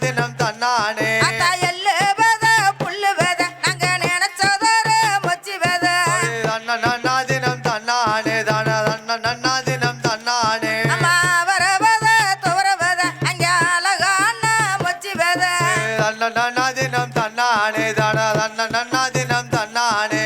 தினம் தன்னானே எள்ளு வேத புல்லு வேத நாங்க நினைச்சதோரு மொச்சி வேத தினம் தன்னானே தினம் தன்னானே வர வேத துவர வேத அங்க அழகான மொச்சி வேத தினம் தன்னானே தினம் தன்னானே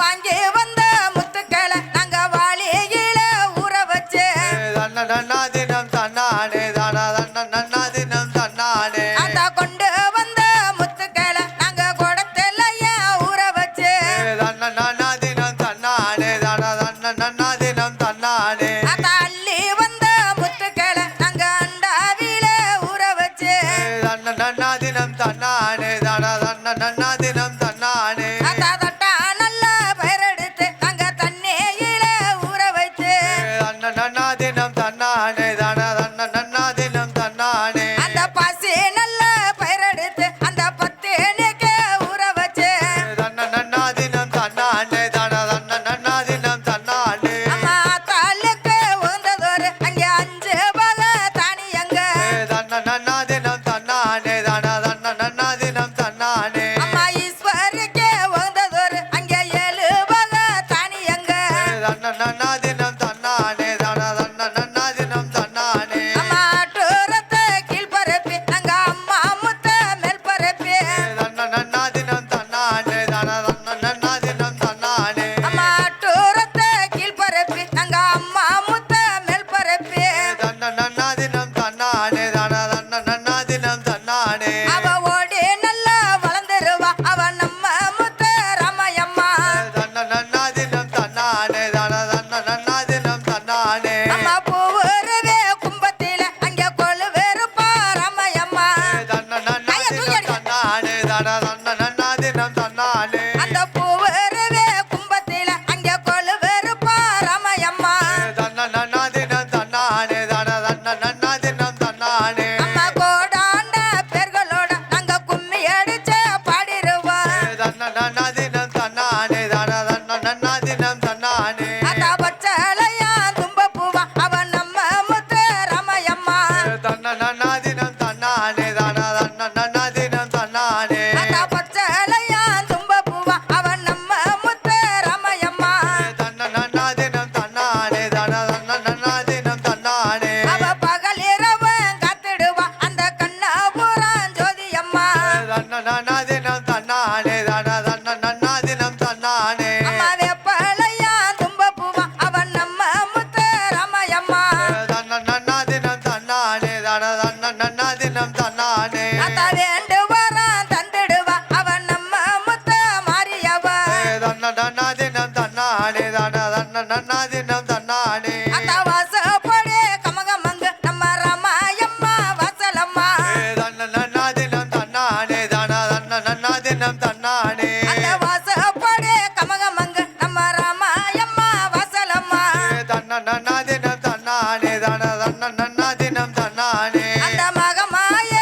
வாங்கி வந்த முத்துக்களை நாங்க வாளியில ஊற வச்சு தினம் தன்னானே தினம் தன்னானே கொண்டு வந்த முத்துக்களை நாங்க குடத்திலைய ஊற வச்சு தினம் தன்னானே தினம் தன்னானே அள்ளி வந்த முத்துக்களை நாங்க அண்டாவில ஊற வச்சு தினம் தன்னானே தினம் தன்னானே தட்டா நல்ல பயிரெடுத்து நாங்க தண்ணியில ஊற வச்சு தினம் தன்னானே தினம் தன்னானே அந்த பசி நல்ல பயிரெடுத்து அந்த பத்தினிக்கு ஊற வச்சு தினம் தன்னானே தினம் தன்னானே அம்மா தாளுக்கு உந்ததோரு அங்கே 5 பக தானியங்க தினம் தன்னானே தினம் தன்னானே அம்மா ஈஸ்வரிக்கு உந்ததோரு அங்கே 7 பக தானியங்க தினம் தன்னானே தினம் தன்னானே அம்மா டூரத்தை கீழ்பரப்பி நாங்க அம்மா முத்த மேல் பரப்பி தினம் தன்னானே தினம் தன்னானே அம்மா டூரத்தை கீழ்பரப்பி நாங்க அம்மா முத்த மேல் பரப்பி தினம் தன்னானே தினம் தன்னானே அவ ஓடி நல்லா வளர்ந்துருவா அவ நம்ம முத்த ராமையம்மா தினம் தன்னானே தினம் தன்னானே அம்மா பூவுருவே கும்பத்தில அங்கே கொழு வெறுப்பா ராமையம்மா தன்னானே தினம் தன்னானே அந்த பூவுருவே கும்பத்தில அங்கே கொழு வெறுப்பா ராமையம்மா தினம் தன்னானே தினம் தன்னானே அம்மா கோடாண்ட பேர்களோட நாங்க கும்மி அடிச்சு பாடிருவோம் தினம் தன்னானே தினம் தன்னானே அந்த பச்சளையா தும்ப பூவா அவ நம்ம முத்த ராமையம்மா தினம் தன்னானே தினம் தன்னானே அந்த பச்சளையா தும்ப பூவா அவ நம்ம முத்த ராமையம்மா தினம் தன்னானே தினம் தன்னானே அவ பகல் இரவு காத்திடுவா அந்த கண்ணா பூரா ஜோதியம்மா தினம் தன்னானே தினம் தன்னானே அம்மா வெப்பளையா தும்ப பூவா அவ நம்ம முத்த ராமையம்மா தினம் தன்னானே தினம் தன்னானே அத வேண்டு வரான் தந்துடுவா அவ நம்ம முத்த மாரியவா தினம் தன்னானே தினம் தன்னானே அத வாசப்படி கமகமங்க நம்ம ராமாயம்மா வாசலம்மா தினம் தன்னானே தினம் தன்னானே அந்த வாசப்படி கமகமங்க நம்ம ராமாயம்மா வாசலம்மா தினம் தன்னானே தினம் தன்னானே அந்த மகமாய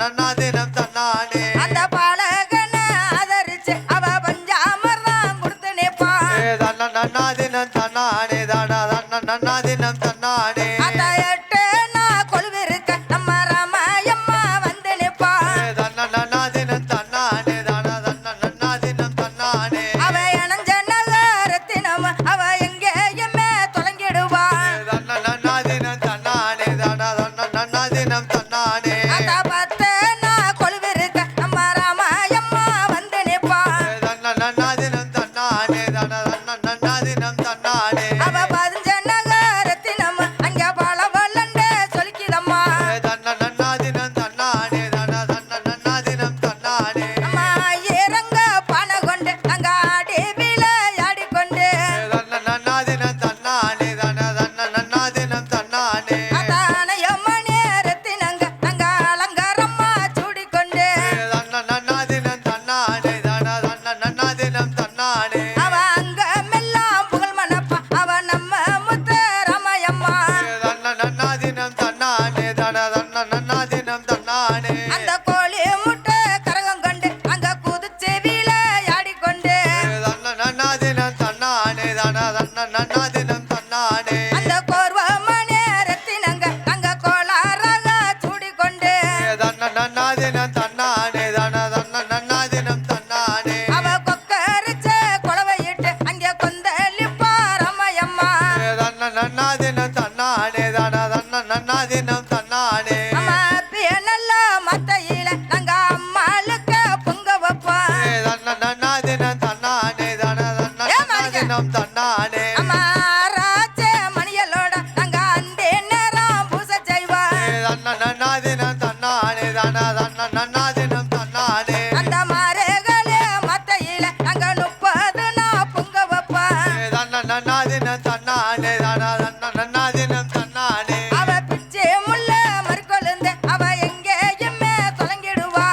நன்னாதினம் தன்னானே அந்த பாலகன ஆதரிச்சு அவ பஞ்சாமர்தான் கொடுத்து நிப்பா தன்ன நன்னாதினம் தன்னானே தானா தன்ன நன்னாதினம் தன்னானே அந்த எட்டு நான் கொலுவிருக்க நம்ம ராமாயம்மா வந்து நிப்பா தன்ன நன்னாதினம் தன்னானே தானா தன்ன நன்னாதினம் தன்னானே அவ இணைஞ்ச நகரத்தினம் அவ எங்கேயுமே தொலைங்கிடுவா தன்ன நன்னாதினம் தன்னானே தானா தன்ன நன்னாதினம் தன்னானே அந்த பத்து நான் கொலுவிருக்க நம்ம ராமாயம்மா வந்து நிப்பா தன்ன நன்னாதினம் தன்னானே தானா தன்ன நன்னாதினம் தன்னானே அவ பதிஞ்ச நகரத்தினம் அங்க பல வல்லண்டே சொல்லிக்கிதம்மா தன்ன நன்னாதினம் தன்னானே தானா தன்ன நன்னாதினம் தன்னானே அம்மா ஏறங்க பானை கொண்டு அங்க ஆடி விளையாடிக்கொண்டு தன்ன நன்னாதினம் தன்னானே தானா தன்ன நன்னாதினம் தன்னானே அதானயம்ம நேரத்தினங்க அங்க அலங்காரம்மா சூடிக்கொண்டு தன்ன நன்னாதினம் தன்னானே தானா தன்ன நன்னாதினம் தன்னானே அவ அங்க மெல்லாம் புகழ் மணப்பா அவ நம்ம முத்த ரமயம்மா தன்ன நன்னாதினம் தன்னானே தானா தன்ன நன்னாதினம் தன்னானே அந்த கோழி முட்டை கரகம் கொண்டு அங்க குதிச்சு விளையாடிக்கொண்டு தன்ன நன்னாதினம் தன்னானே தானா தன்ன நன்னாதினம் தன்னானே அந்த கோர்வ நேரத்தினங்க அங்க கோளாறாக சூடிக்கொண்டு தன்ன நன்னாதினம் தன்னானே தானா தன்ன நன்னாதினம் தன்னானே அவ கொக்கரிச்ச குளவையிட்டு அங்க கொந்தளிப்பா ரமயம்மா தன்ன நன்னாதினம் தன்னானே தானா தன்ன நன்னாதினம் தன்னானே அம்மா நல்ல மத்தையில நாங்க அம்மாளுக்கு பொங்க வைப்போம் தன்ன நன்னாதினம் தன்னானே தானா தன்ன நன்னாதினம் தன்னானே அம்மா ராஜ மணியலோட நாங்க அந்த நேரம் பூசை செய்வோம் தன்ன நன்னாதினம் தன்னானே தானா தன்ன நன்னாதினம் தன்னானே அந்த மாறுகளே மத்தையில நாங்க 30 நாள் பொங்க வைப்போம் தன்ன நன்னாதினம் தன்னானே தானா தன்ன நன்னாதினம் தன்னானே அவ பிச்சை முள்ள மறுக்கொழுந்து அவ எங்கேயுமே தொலைங்கிடுவா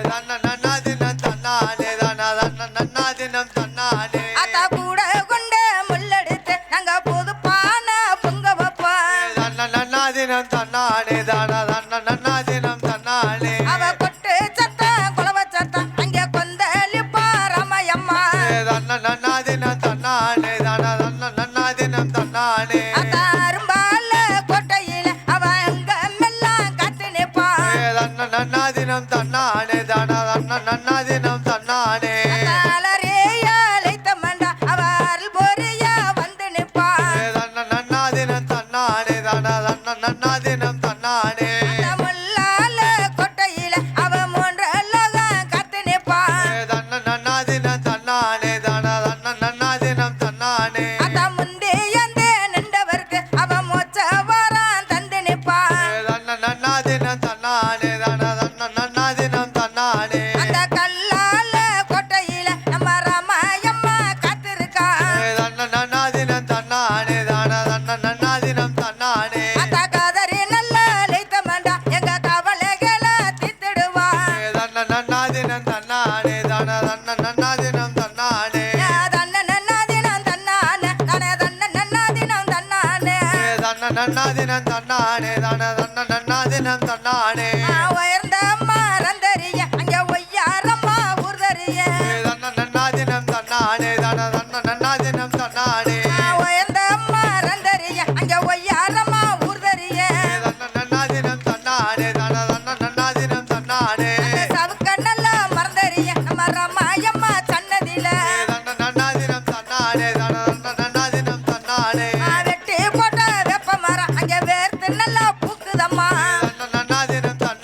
தன்ன நன்னாதினம் தன்னானே தானா தன்ன நன்னாதினம் தன்னானே அத்தா கூட கொண்டு முள்ளெடுத்து நாங்க புதுப்பான பொங்க வைப்போம் தன்ன நன்னாதினம் தன்னானே தானா தன்ன நன்னாதினம் தன்னானே அவ கொட்டு சத்தம் குலவ சத்தம் அங்க கொந்தளிப்பா ரமயம்மா தன்ன நன்னாதினம் தன்னானே தானா தன்ன நன்னாதினம் தன்னானே அத்தா அரும்பால கோட்டையில அவ அங்க மெல்லாம் காத்து நிப்பா தன்ன நன்னாதினம் தன்னானே தானா தன்ன நன்னாதினம் தன்னானே அத்தா அலறியா லைத்த மண்டா அவ அருள் பொறியா வந்து நிப்பா தன்ன நன்னாதினம் தன்னானே தானா தன்ன நன்னாதினம் தன்னானே அந்த முள்ளால கோட்டையில அவ 3 லோகம் காத்து நிப்பா தன்ன நன்னாதினம் தன்னானே தானா தன்ன நன்னாதினம் தன்னானே அத்தா முந்தி எந்த நின்றவர்க்கு அவ மோச்ச வாரம் தந்து நிப்பா தன்ன நன்னாதினம் தன்னானே தானா தன்ன நன்னாதினம் தன்னானே அந்த கல்லால கோட்டையில நம்ம ராமாயம்மா காத்திருக்கா தன்ன நன்னாதினம் தன்னானே தானா தன்ன நன்னாதினம் தன்னானே அத்த காதரி நல்ல லைத்த மண்டா எங்க கவலைகளை தீர்த்திடுவா தன்ன நன்னாதினம் தன்னானே தானா தன்ன நன்னாதினம் தன்னானே தன்ன நன்னாதினம் தன்னானே தானே தன்ன நன்னாதினம் தன்னானே தன்ன நன்னாதினம் தன்னானே தானா தன்ன நன்னாதினம் தன்னானே உயர்ந்த மறந்தறிய அங்க ஒய்யாரம்மா ஊர்தறிய தன்ன நன்னாதினம் தன்னானே தானா தன்ன நன்னாதினம் தன்னானே உயர்ந்த மறந்தறிய அங்க ஒய்யாரம்மா ஊர்தறிய தன்ன நன்னாதினம் தன்னானே தானா தன்ன நன்னாதினம் தன்னானே சவுக்க நல்ல மறந்தறிய நம்ம ராமாயம்மா சன்னதியில தன்ன நன்னாதினம் தன்னானே தானா தன்ன நன்னாதினம் தன்னானே வெட்டி போட்ட வெப்ப மரம் அங்க வேர்த்து நல்லா பூக்குதம்மா தன்ன நன்னாதினம் தன்னானே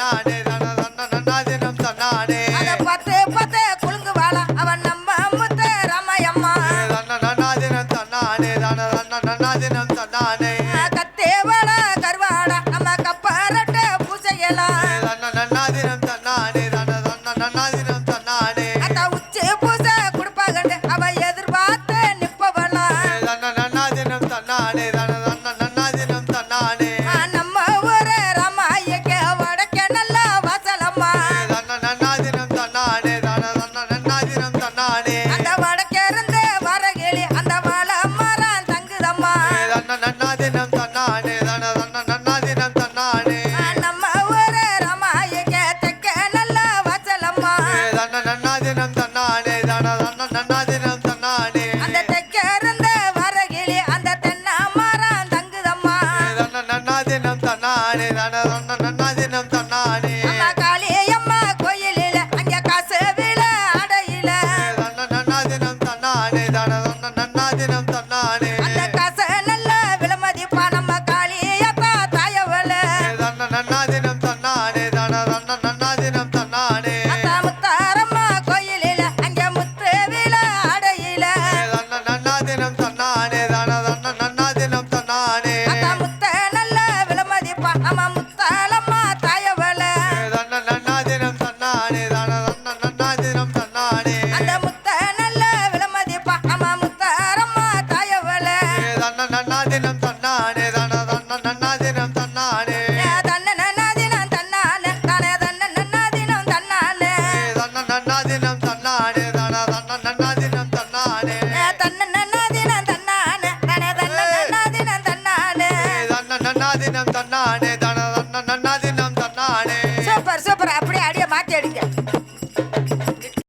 தினம் தன்னானே